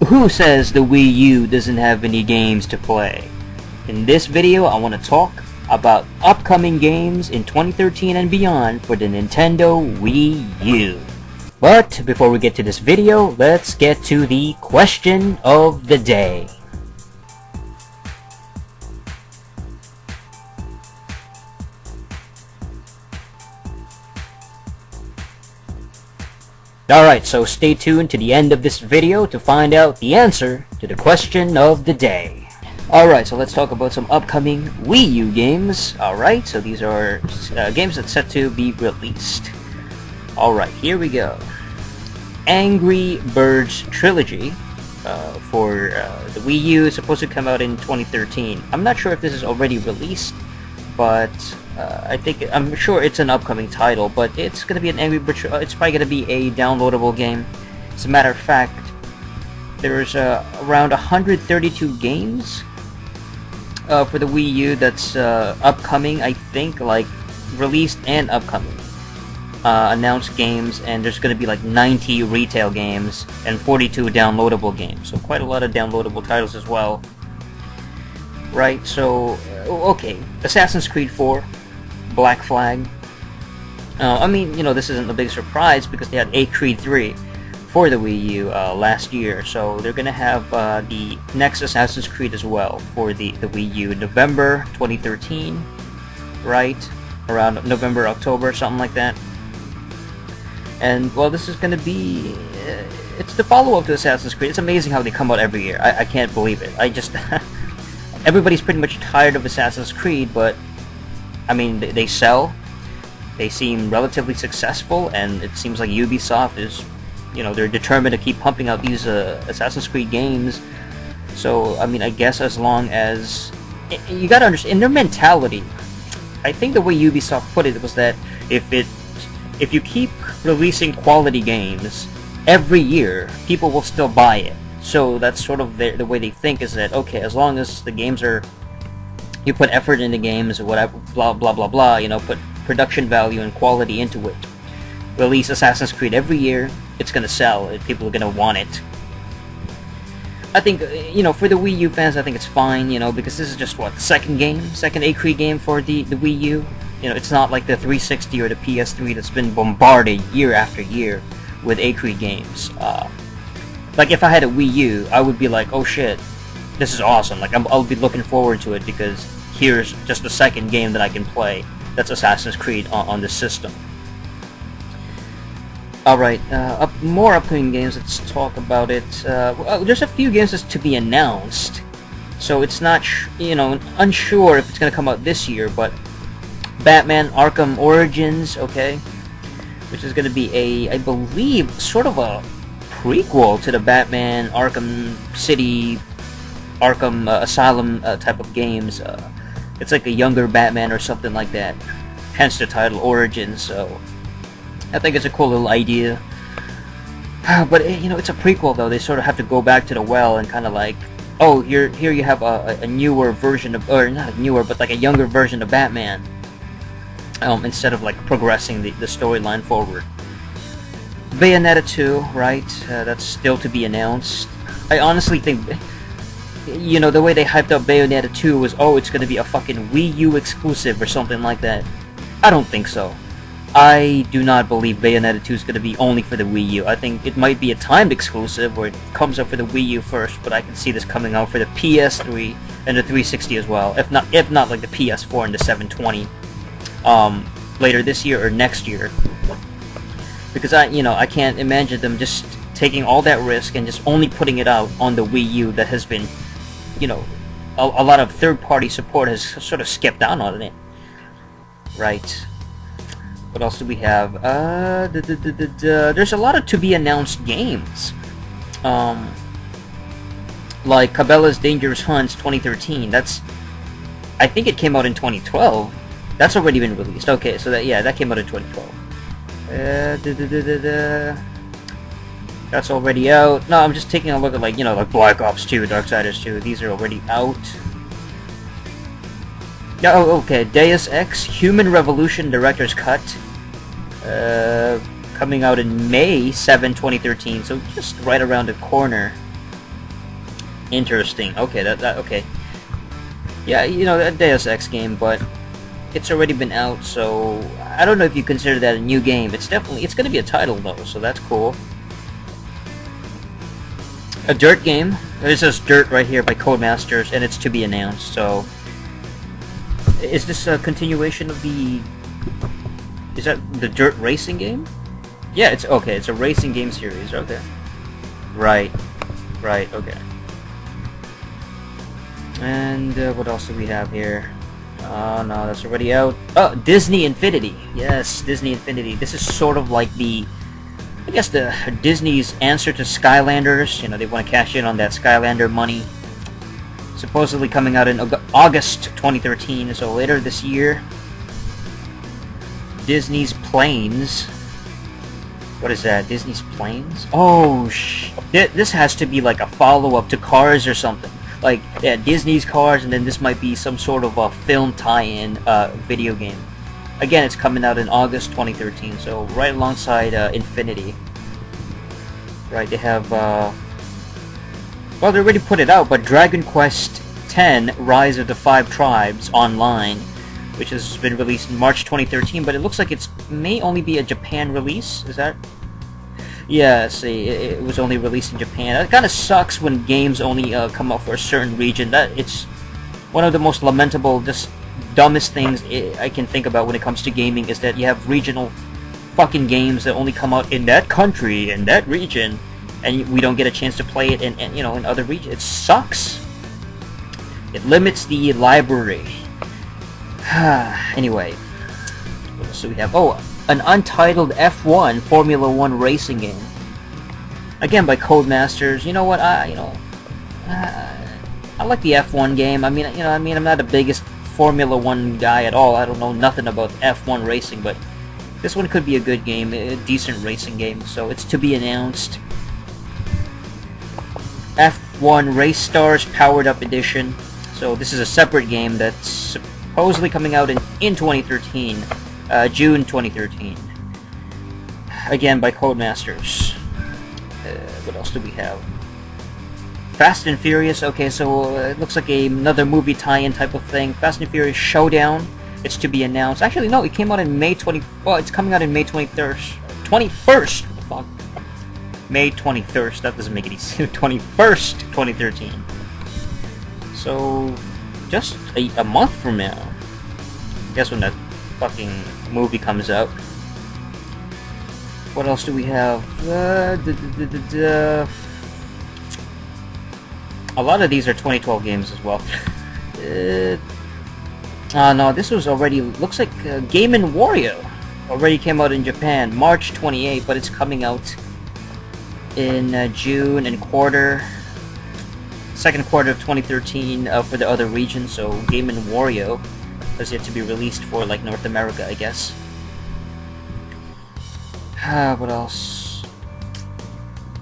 Who says the Wii U doesn't have any games to play? In this video, I want to talk about upcoming games in 2013 and beyond for the Nintendo Wii U. But before we get to this video, let's get to the question of the day. Alright, so stay tuned to the end of this video to find out the answer to the question of the day. Alright, so let's talk about some upcoming Wii U games. Alright, so these are games that's set to be released. Alright, here we go. Angry Birds Trilogy for the Wii U is supposed to come out in 2013. I'm not sure if this is already released, but I'm sure it's an upcoming title, but it's gonna be an Angry Birds. It's probably gonna be a downloadable game. As a matter of fact, there's around 132 games for the Wii U that's upcoming. I think, like released and upcoming announced games, and there's gonna be like 90 retail games and 42 downloadable games. So quite a lot of downloadable titles as well. Right, so, okay, Assassin's Creed 4, Black Flag. I mean, you know, this isn't a big surprise because they had Creed 3 for the Wii U last year, so they're gonna have the next Assassin's Creed as well for the Wii U, November 2013, right? Around November, October, something like that. And, well, this is gonna be... it's the follow-up to Assassin's Creed. It's amazing how they come out every year. I can't believe it. I just... Everybody's pretty much tired of Assassin's Creed, but I mean, they sell, they seem relatively successful, and it seems like Ubisoft is, you know, they're determined to keep pumping out these Assassin's Creed games. So, I mean, I guess as long as... You gotta understand, in their mentality, I think the way Ubisoft put it was that if you keep releasing quality games every year, people will still buy it. So that's sort of the way they think, is that, okay, as long as the games are, you put effort into games or whatever, blah blah blah blah, you know, put production value and quality into it, release Assassin's Creed every year, it's gonna sell, people are gonna want it. I think, you know, for the Wii U fans, I think it's fine, you know, because this is just, what, the second Creed game for the Wii U. You know, it's not like the 360 or the PS3 that's been bombarded year after year with Creed games. Like, if I had a Wii U, I would be like, oh shit, this is awesome. Like, I'll be looking forward to it because here's just the second game that I can play that's Assassin's Creed on the system. Alright, more upcoming games, let's talk about it. Well, there's a few games that's to be announced, so it's not, you know, unsure if it's going to come out this year, but Batman Arkham Origins, okay, which is going to be I believe, sort of a prequel to the Batman Arkham City, Arkham Asylum type of games. It's like a younger Batman or something like that, hence the title Origins. So I think it's a cool little idea. But you know, it's a prequel though. They sort of have to go back to the well and kind of like, oh, here you have a newer version of, or not newer, but like a younger version of Batman, instead of like progressing the storyline forward. Bayonetta 2, right? That's still to be announced. I honestly think, you know, the way they hyped up Bayonetta 2 was, oh, it's gonna be a fucking Wii U exclusive or something like that. I don't think so. I do not believe Bayonetta 2 is gonna be only for the Wii U. I think it might be a timed exclusive where it comes up for the Wii U first, but I can see this coming out for the PS3 and the 360 as well. If not like the PS4 and the 720 later this year or next year. Because I can't imagine them just taking all that risk and just only putting it out on the Wii U that has been, you know, a lot of third-party support has sort of skipped down on it. Right. What else do we have? There's a lot of to-be-announced games. Like Cabela's Dangerous Hunts 2013. I think it came out in 2012. That's already been released. Okay, so that came out in 2012. That's already out. No, I'm just taking a look at, like, you know, like Black Ops 2, Darksiders 2. These are already out. Oh, okay. Deus Ex Human Revolution Director's Cut. Coming out in May 7, 2013, so just right around the corner. Interesting. Okay, okay. Yeah, you know, that Deus Ex game, but it's already been out, so I don't know if you consider that a new game. It's gonna be a title though, so that's cool. A Dirt game. It says Dirt right here by Codemasters, and it's to be announced. So, is this a continuation of the? Is that the Dirt racing game? Yeah, it's okay. It's a racing game series. Okay. Right. Right. Okay. And what else do we have here? Oh no, that's already out. Oh, Disney Infinity. Yes, Disney Infinity. This is sort of like the, I guess, the Disney's answer to Skylanders. You know, they want to cash in on that Skylander money. Supposedly coming out in August 2013, so later this year. Disney's Planes. What is that? Disney's Planes? Oh, this has to be like a follow-up to Cars or something. Like, yeah, Disney's Cars, and then this might be some sort of a film tie-in video game. Again, it's coming out in August 2013, so right alongside Infinity. Right, they have, well, they already put it out, but Dragon Quest X, Rise of the Five Tribes Online, which has been released in March 2013, but it looks like it may only be a Japan release, is that? Yeah, see, it was only released in Japan. That kind of sucks when games only come out for a certain region. It's one of the most lamentable, just dumbest things I can think about when it comes to gaming, is that you have regional fucking games that only come out in that country, in that region, and we don't get a chance to play it in you know, in other regions. It sucks. It limits the library. Anyway, what else do we have? Oh, an untitled F1 Formula 1 racing game. Again by Codemasters. You know what? I like the F1 game. I mean, I'm not the biggest Formula 1 guy at all. I don't know nothing about F1 racing, but this one could be a good game, a decent racing game. So it's to be announced. F1 Race Stars Powered Up Edition. So this is a separate game that's supposedly coming out in 2013. June 2013. Again by Codemasters. What else do we have? Fast and Furious. Okay, so it looks like another movie tie-in type of thing. Fast and Furious Showdown. It's to be announced. Actually, no, it came out in May 20. Well, it's coming out in May 21st. 21st. What the fuck? May 21st. That doesn't make any sense. 21st, 2013. So, just a month from now. I guess when that fucking movie comes out. What else do we have? A lot of these are 2012 games as well. No, this was already, looks like Game & Wario already came out in Japan, March 28, but it's coming out in June and second quarter of 2013 for the other regions. So Game & Wario has yet to be released for like North America, I guess. What else?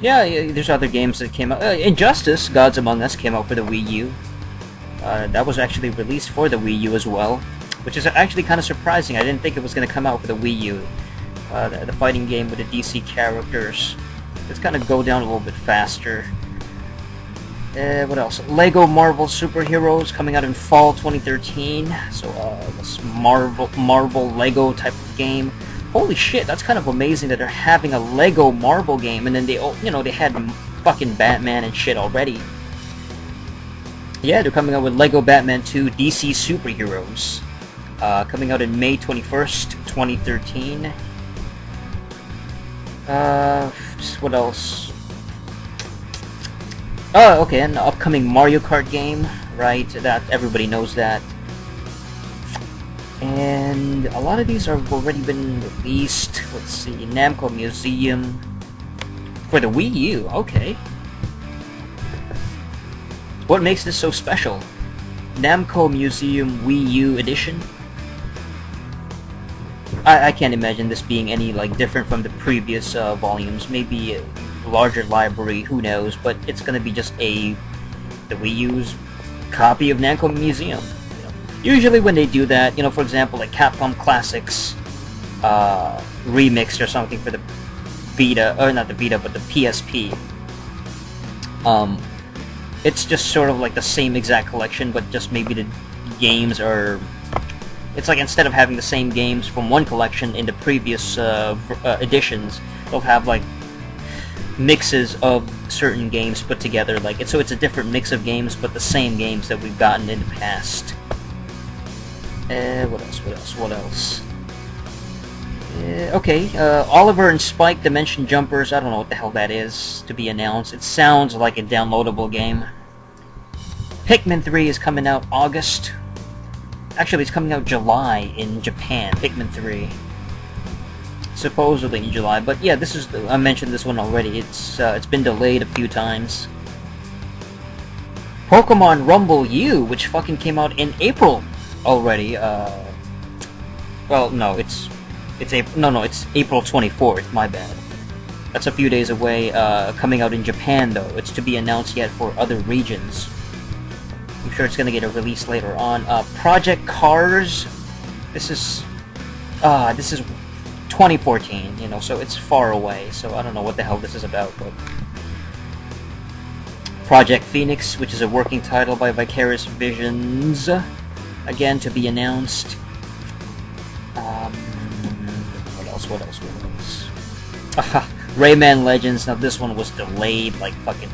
Yeah, there's other games that came out. Injustice: Gods Among Us came out for the Wii U. That was actually released for the Wii U as well, which is actually kind of surprising. I didn't think it was going to come out for the Wii U. The fighting game with the DC characters. Let's kind of go down a little bit faster. What else? Lego Marvel Superheroes coming out in fall 2013. So this Marvel Lego type of game. Holy shit, that's kind of amazing that they're having a Lego Marvel game, and then they had fucking Batman and shit already. Yeah, they're coming out with Lego Batman 2 DC Superheroes. Coming out in May 21st, 2013. What else? Oh, okay, an upcoming Mario Kart game, right? That everybody knows that. And a lot of these have already been released. Let's see, Namco Museum for the Wii U. Okay. What makes this so special? Namco Museum Wii U Edition. I can't imagine this being any like different from the previous volumes. Maybe a larger library, who knows? But it's gonna be just the Wii U's copy of Namco Museum. Usually when they do that, for example, like Capcom Classics remixed or something for the Vita, or not the Vita, but the PSP. It's just sort of like the same exact collection, but just maybe the games are... It's like instead of having the same games from one collection in the previous editions, they'll have like mixes of certain games put together. Like so it's a different mix of games, but the same games that we've gotten in the past. What else? Okay, Oliver and Spike Dimension Jumpers, I don't know what the hell that is, to be announced. It sounds like a downloadable game. Pikmin 3 is coming out August. Actually, it's coming out July in Japan, Pikmin 3. Supposedly in July, but yeah, this is... I mentioned this one already. It's been delayed a few times. Pokemon Rumble U, which fucking came out in April already. Well, no, it's April. No, it's April 24th. My bad. That's a few days away. Coming out in Japan, though. It's to be announced yet for other regions. I'm sure it's gonna get a release later on. Project Cars. This is 2014. You know, so it's far away. So I don't know what the hell this is about, but. Project Phoenix, which is a working title by Vicarious Visions, again to be announced. What else? Rayman Legends. Now this one was delayed like fucking...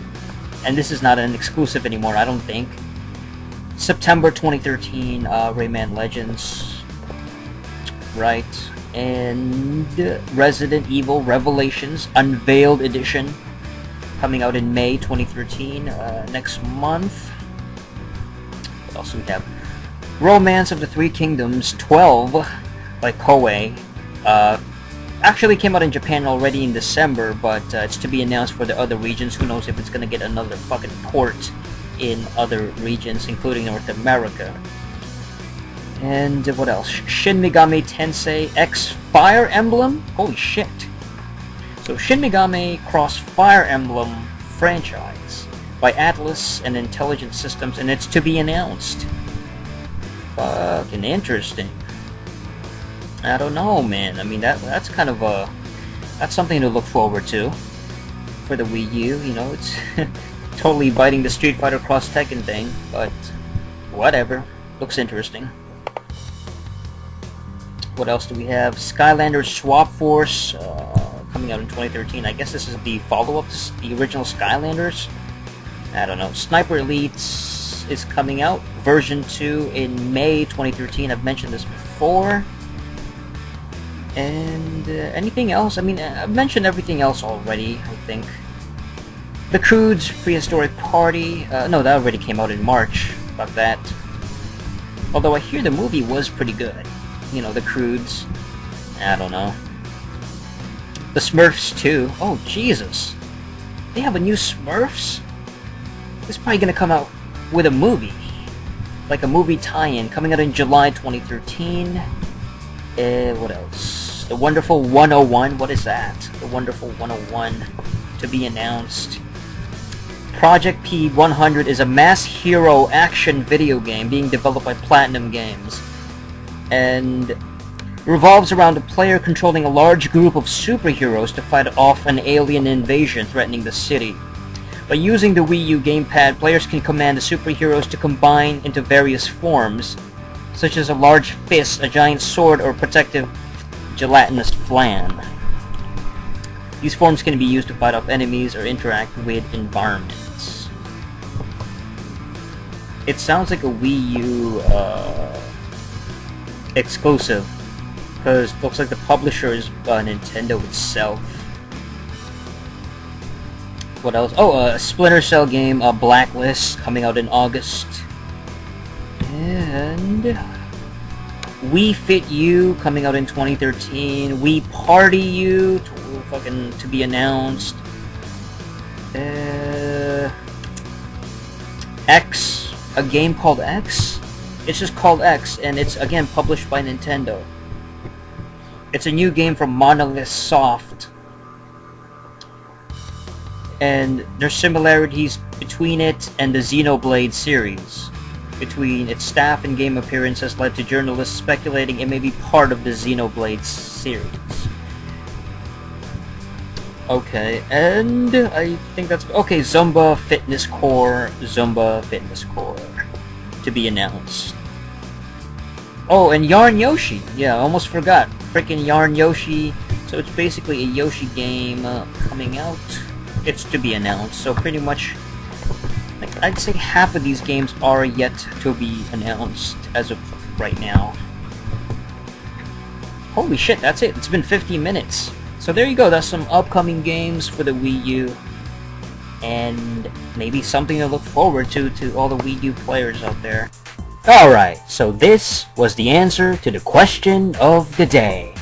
And this is not an exclusive anymore, I don't think. September 2013, Rayman Legends. Right. And Resident Evil Revelations Unveiled Edition. Coming out in May 2013, next month. What else do we have? Romance of the Three Kingdoms 12 by Koei. Actually came out in Japan already in December, but it's to be announced for the other regions. Who knows if it's gonna get another fucking port in other regions, including North America. And what else? Shin Megami Tensei X Fire Emblem? Holy shit. So Shin Megami Cross Fire Emblem franchise by Atlas and Intelligent Systems, and it's to be announced. Fucking interesting. I don't know, man. I mean, that's kind of that's something to look forward to for the Wii U. You know, it's totally biting the Street Fighter Cross Tekken thing, but whatever. Looks interesting. What else do we have? Skylanders Swap Force, coming out in 2013. I guess this is the follow-up to the original Skylanders. I don't know. Sniper Elite is coming out, version 2 in May 2013. I've mentioned this before. And anything else? I mean, I've mentioned everything else already, I think. The Croods Prehistoric Party. No, that already came out in March. About that. Although I hear the movie was pretty good. You know, The Croods. I don't know. The Smurfs 2. Oh, Jesus. They have a new Smurfs? It's probably gonna come out with a movie. Like a movie tie-in. Coming out in July 2013. What else? The Wonderful 101. What is that? The Wonderful 101 to be announced. Project P100 is a mass hero action video game being developed by Platinum Games, and revolves around a player controlling a large group of superheroes to fight off an alien invasion threatening the city. By using the Wii U gamepad, players can command the superheroes to combine into various forms, such as a large fist, a giant sword, or protective gelatinous flan. These forms can be used to fight off enemies or interact with environments. It sounds like a Wii U exclusive, because it looks like the publisher is Nintendo itself. What else? Oh, a Splinter Cell game, Blacklist, coming out in August. And Wii Fit U, coming out in 2013. Wii Party U, to be announced. X, a game called X? It's just called X, and it's, again, published by Nintendo. It's a new game from Monolith Soft. And there's similarities between it and the Xenoblade series. Between its staff and game appearances led to journalists speculating it may be part of the Xenoblade series. Okay, and I think that's... Okay, Zumba Fitness Core to be announced. Oh, and Yarn Yoshi. Yeah, I almost forgot. Freaking Yarn Yoshi. So it's basically a Yoshi game coming out. It's to be announced. So pretty much, like, I'd say half of these games are yet to be announced as of right now. Holy shit, that's it. It's been 50 minutes. So there you go. That's some upcoming games for the Wii U. And maybe something to look forward to all the Wii U players out there. Alright, so this was the answer to the question of the day.